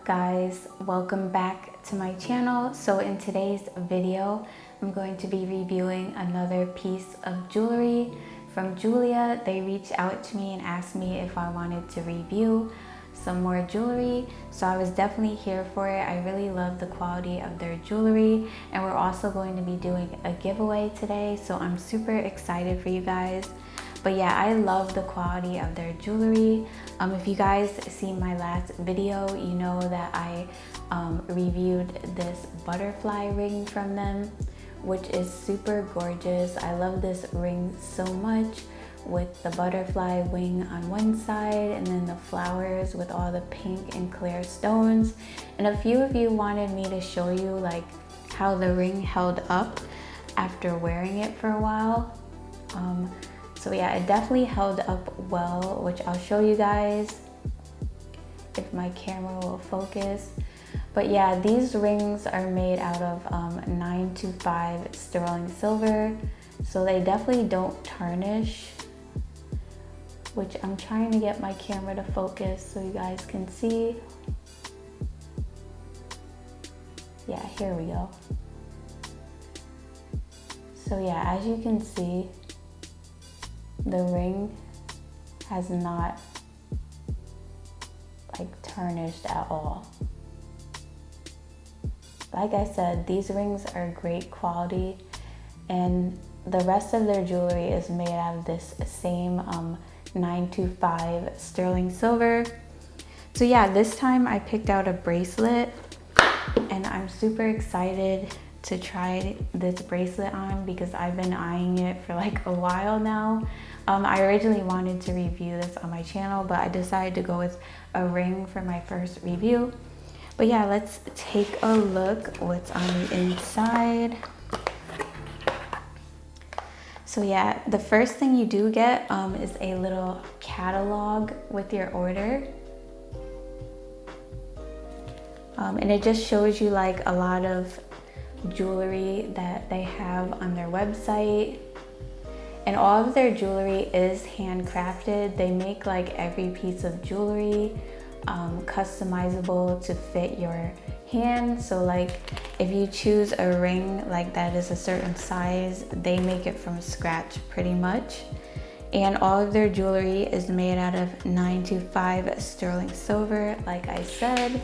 up guys, welcome back to my channel. So in today's video I'm going to be reviewing another piece of jewelry from Julia. They reached out to me and asked me if I wanted to review some more jewelry, so I was definitely here for it. I really love the quality of their jewelry, and we're also going to be doing a giveaway today, so I'm super excited for you guys. But yeah, I love the quality of their jewelry. If you guys see my last video, you know that I reviewed this butterfly ring from them, which is super gorgeous. I love this ring so much, with the butterfly wing on one side and then the flowers with all the pink and clear stones. And a few of you wanted me to show you like how the ring held up after wearing it for a while. So yeah, it definitely held up well, which I'll show you guys if my camera will focus. But yeah, these rings are made out of 925 sterling silver, so they definitely don't tarnish, which I'm trying to get my camera to focus so you guys can see. Yeah, here we go. So yeah, as you can see, the ring has not like tarnished at all. Like I said, these rings are great quality, and the rest of their jewelry is made out of this same 925 sterling silver. So yeah, this time I picked out a bracelet, and I'm super excited to try this bracelet on because I've been eyeing it for like a while now. I originally wanted to review this on my channel, but I decided to go with a ring for my first review. But yeah, let's take a look what's on the inside. So yeah, the first thing you do get is a little catalog with your order. And it just shows you like a lot of jewelry that they have on their website. And all of their jewelry is handcrafted. They make like every piece of jewelry customizable to fit your hand. So like if you choose a ring like that is a certain size, they make it from scratch pretty much. And all of their jewelry is made out of 925 sterling silver, like I said.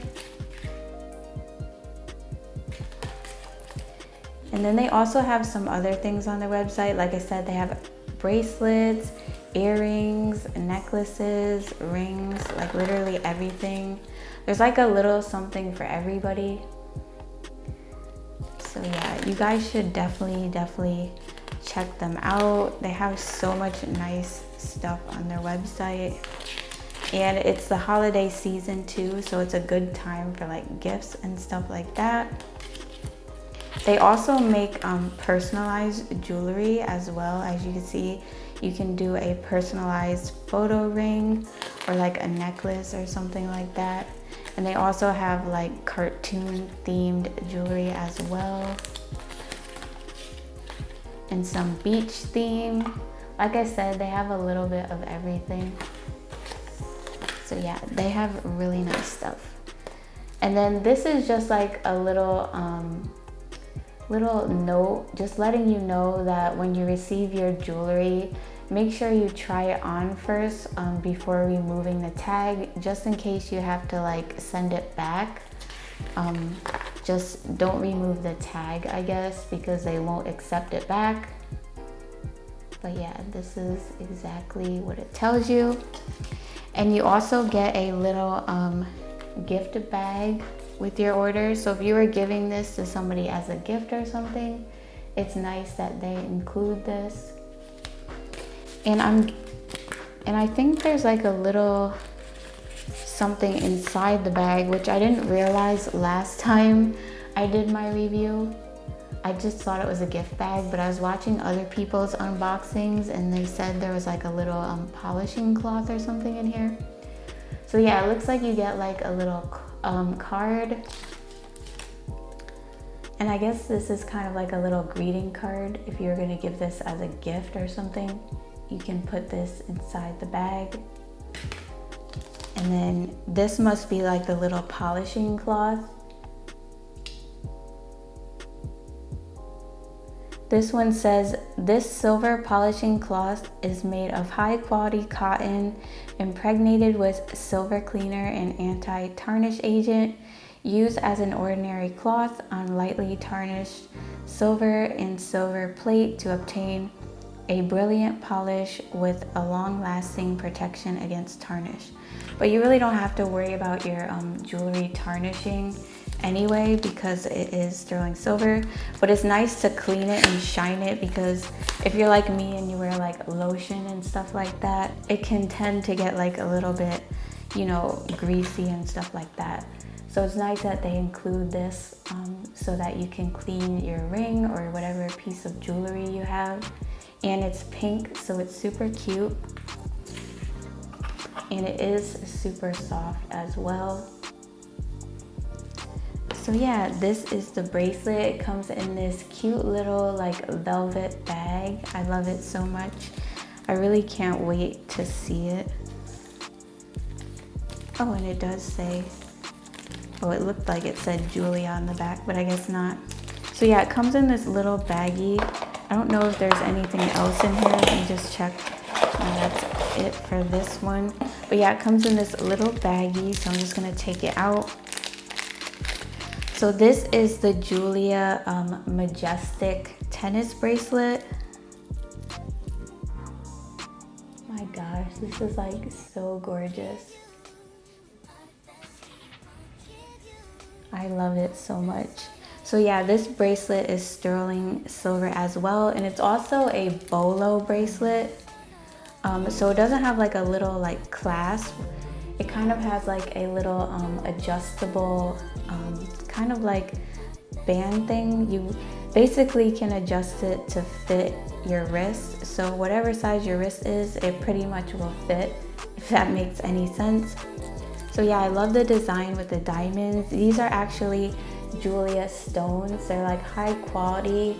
And then they also have some other things on their website. Like I said, they have bracelets, earrings, necklaces, rings, like literally everything. There's like a little something for everybody. So yeah, you guys should definitely check them out. They have so much nice stuff on their website. And it's the holiday season too, so it's a good time for like gifts and stuff like that. They also make personalized jewelry as well. As you can see, you can do a personalized photo ring or like a necklace or something like that. And they also have like cartoon themed jewelry as well. And some beach theme. Like I said, they have a little bit of everything. So yeah, they have really nice stuff. And then this is just like a little note just letting you know that when you receive your jewelry, make sure you try it on first before removing the tag, just in case you have to like send it back. Just don't remove the tag, I guess, because they won't accept it back. But yeah, this is exactly what it tells you. And you also get a little gift bag with your order. So if you were giving this to somebody as a gift or something, it's nice that they include this. And I think there's like a little something inside the bag, which I didn't realize last time I did my review. I just thought it was a gift bag, but I was watching other people's unboxings and they said there was like a little polishing cloth or something in here. So yeah, it looks like you get like a little card. And I guess this is kind of like a little greeting card. If you're gonna give this as a gift or something, you can put this inside the bag. And then this must be like the little polishing cloth. This one says, this silver polishing cloth is made of high quality cotton impregnated with silver cleaner and anti-tarnish agent, used as an ordinary cloth on lightly tarnished silver and silver plate to obtain a brilliant polish with a long-lasting protection against tarnish. But you really don't have to worry about your jewelry tarnishing anyway, because it is sterling silver. But it's nice to clean it and shine it, because if you're like me and you wear like lotion and stuff like that, it can tend to get like a little bit, you know, greasy and stuff like that. So it's nice that they include this so that you can clean your ring or whatever piece of jewelry you have. And it's pink, so it's super cute. And it is super soft as well. So yeah, this is the bracelet. It comes in this cute little like velvet bag. I love it so much. I really can't wait to see it. Oh, and it does say, oh, it looked like it said Jeulia on the back, but I guess not. So yeah, it comes in this little baggie. I don't know if there's anything else in here. Let me just check. That's it for this one. But yeah, it comes in this little baggie, so I'm just gonna take it out. So this is the Jeulia Majestic tennis bracelet. My gosh, this is like so gorgeous. I love it so much. So yeah, this bracelet is sterling silver as well, and it's also a bolo bracelet. So it doesn't have like a little like clasp. It kind of has like a little adjustable kind of like band thing. You basically can adjust it to fit your wrist. So whatever size your wrist is, it pretty much will fit, if that makes any sense. So yeah, I love the design with the diamonds. These are actually Jeulia stones. They're like high quality.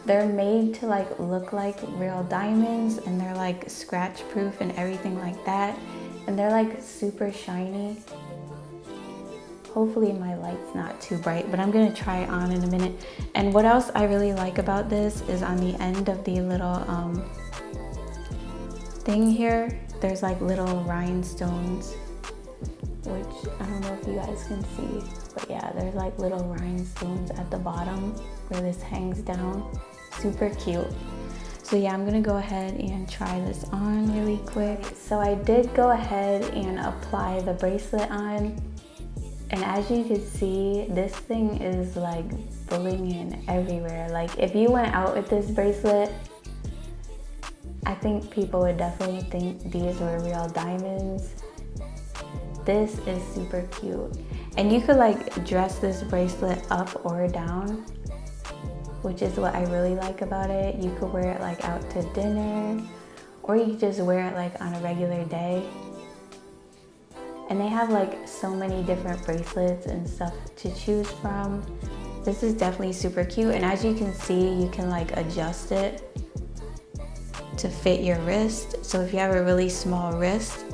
They're made to like look like real diamonds, and they're like scratch proof and everything like that. And they're like super shiny. Hopefully my light's not too bright, but I'm gonna try it on in a minute. And what else I really like about this is on the end of the little thing here, there's like little rhinestones, which I don't know if you guys can see, but yeah, there's like little rhinestones at the bottom where this hangs down. Super cute. So yeah, I'm gonna go ahead and try this on really quick. So I did go ahead and apply the bracelet on, and as you can see, this thing is like blinging everywhere. Like if you went out with this bracelet, I think people would definitely think these were real diamonds. This is super cute. And you could like dress this bracelet up or down, which is what I really like about it. You could wear it like out to dinner, or you could just wear it like on a regular day. And they have like so many different bracelets and stuff to choose from. This is definitely super cute. And as you can see, you can like adjust it to fit your wrist. So if you have a really small wrist,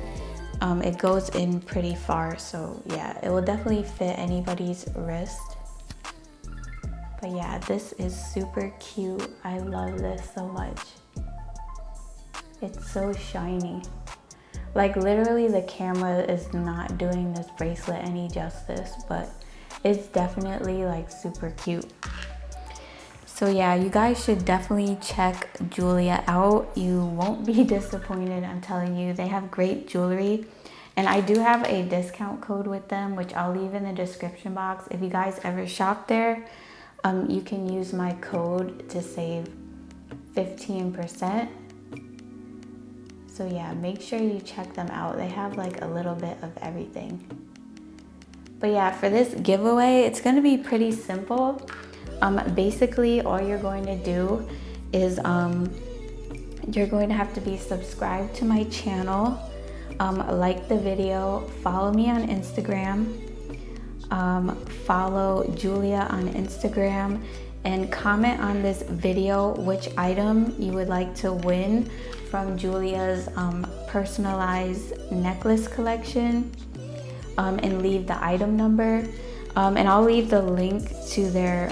it goes in pretty far. So yeah, it will definitely fit anybody's wrist. But yeah, this is super cute. I love this so much. It's so shiny. Like literally the camera is not doing this bracelet any justice, but it's definitely like super cute. So yeah, you guys should definitely check Jeulia out. You won't be disappointed, I'm telling you. They have great jewelry. And I do have a discount code with them, which I'll leave in the description box. If you guys ever shop there, you can use my code to save 15%. So yeah, make sure you check them out. They have like a little bit of everything. But yeah, for this giveaway, it's gonna be pretty simple. Basically, all you're going to do is you're going to have to be subscribed to my channel, like the video, follow me on Instagram, follow Jeulia on Instagram, and comment on this video which item you would like to win from Jeulia's personalized necklace collection. and leave the item number. And I'll leave the link to their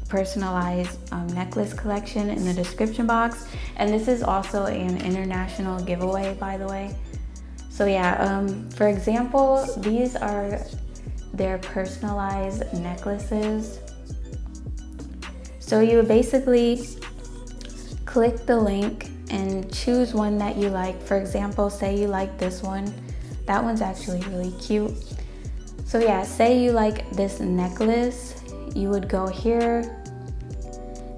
personalized necklace collection in the description box. And this is also an international giveaway, by the way. So yeah, for example, these are their personalized necklaces. So you would basically click the link and choose one that you like. For example, say you like this one. That one's actually really cute. So yeah, say you like this necklace, you would go here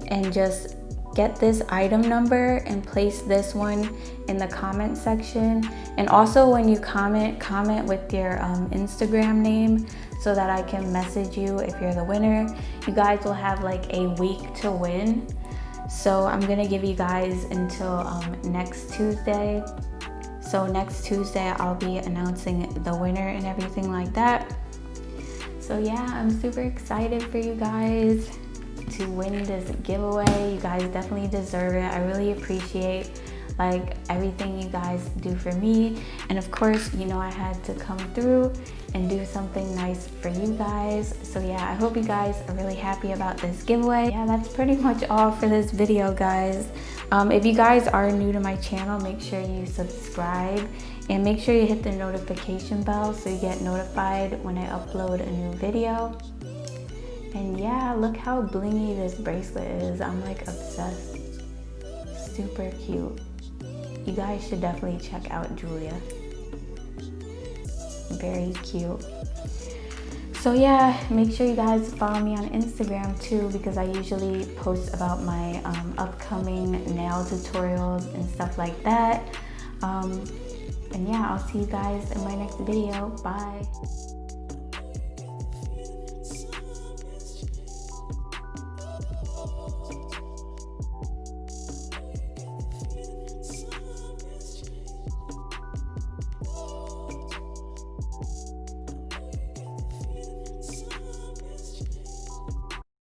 and just get this item number and place this one in the comment section. And also when you comment with your Instagram name so that I can message you if you're the winner. You guys will have like a week to win. So I'm gonna give you guys until next Tuesday. So next Tuesday I'll be announcing the winner and everything like that. So yeah, I'm super excited for you guys to win this giveaway. You guys definitely deserve it. I really appreciate like everything you guys do for me. And of course, you know, I had to come through and do something nice for you guys. So yeah, I hope you guys are really happy about this giveaway. Yeah, that's pretty much all for this video, guys. If you guys are new to my channel, make sure you subscribe and make sure you hit the notification bell so you get notified when I upload a new video. And yeah, look how blingy this bracelet is. I'm like obsessed. Super cute. You guys should definitely check out Jeulia. Very cute. So yeah, make sure you guys follow me on Instagram too, because I usually post about my upcoming nail tutorials and stuff like that. And yeah, I'll see you guys in my next video. Bye.